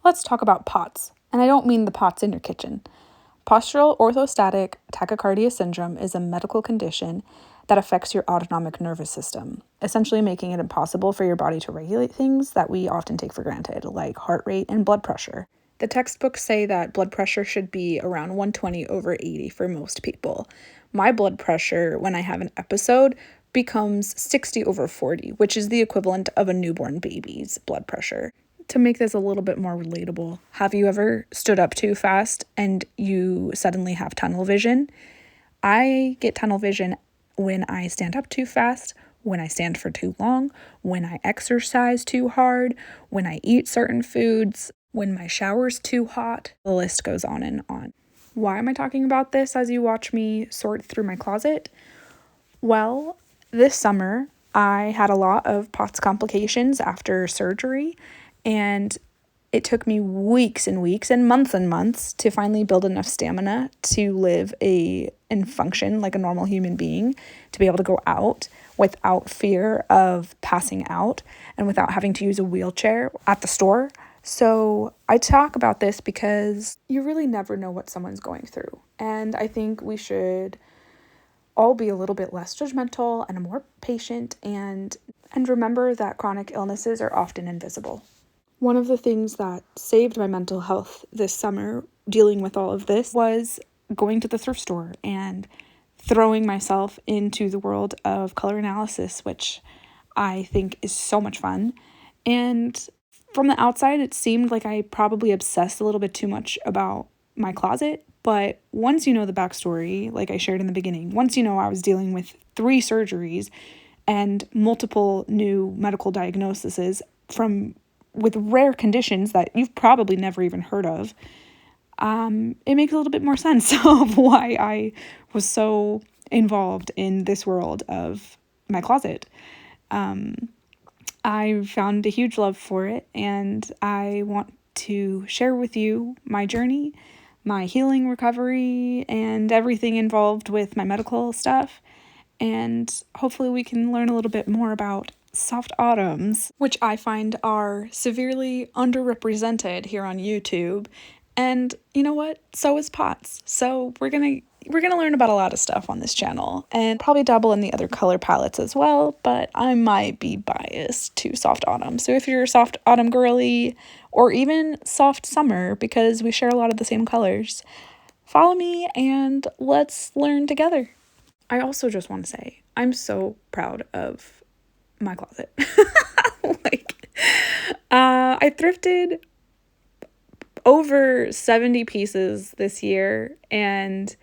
Let's talk about POTS, and I don't mean the pots in your kitchen. Postural orthostatic tachycardia syndrome is a medical condition that affects your autonomic nervous system, essentially making it impossible for your body to regulate things that we often take for granted, like heart rate and blood pressure. The textbooks say that blood pressure should be around 120/80 for most people. My blood pressure, when I have an episode, becomes 60/40, which is the equivalent of a newborn baby's blood pressure. To make this a little bit more relatable, have you ever stood up too fast and you suddenly have tunnel vision? I get tunnel vision when I stand up too fast, when I stand for too long, when I exercise too hard, when I eat certain foods, when my shower's too hot. The list goes on and on. Why am I talking about this as you watch me sort through my closet? Well, this summer I had a lot of POTS complications after surgery, and it took me weeks and weeks and months to finally build enough stamina to live and function like a normal human being, to be able to go out without fear of passing out and without having to use a wheelchair at the store. So I talk about this because you really never know what someone's going through. And I think we should all be a little bit less judgmental and more patient and remember that chronic illnesses are often invisible. One of the things that saved my mental health this summer, dealing with all of this, was going to the thrift store and throwing myself into the world of color analysis, which I think is so much fun. And from the outside, it seemed like I probably obsessed a little bit too much about my closet. But once you know the backstory, like I shared in the beginning, once you know I was dealing with 3 surgeries and multiple new medical diagnoses with rare conditions that you've probably never even heard of, it makes a little bit more sense of why I was so involved in this world of my closet. I found a huge love for it, and I want to share with you my journey, my healing, recovery, and everything involved with my medical stuff. And hopefully we can learn a little bit more about soft autumns, which I find are severely underrepresented here on YouTube. And you know what? So is POTS. So we're gonna learn about a lot of stuff on this channel, and probably dabble in the other color palettes as well, but I might be biased to soft autumn. So if you're a soft autumn girly, or even soft summer, because we share a lot of the same colors, follow me and let's learn together. I also just want to say, I'm so proud of my closet. I thrifted over 70 pieces this year, and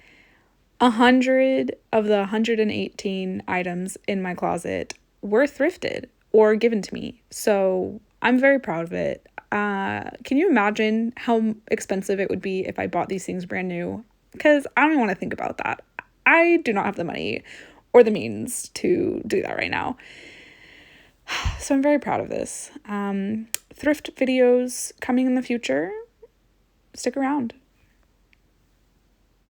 100 of the 118 items in my closet were thrifted or given to me. So I'm very proud of it. Can you imagine how expensive it would be if I bought these things brand new? Because I don't even want to think about that. I do not have the money or the means to do that right now. So I'm very proud of this. Thrift videos coming in the future. Stick around.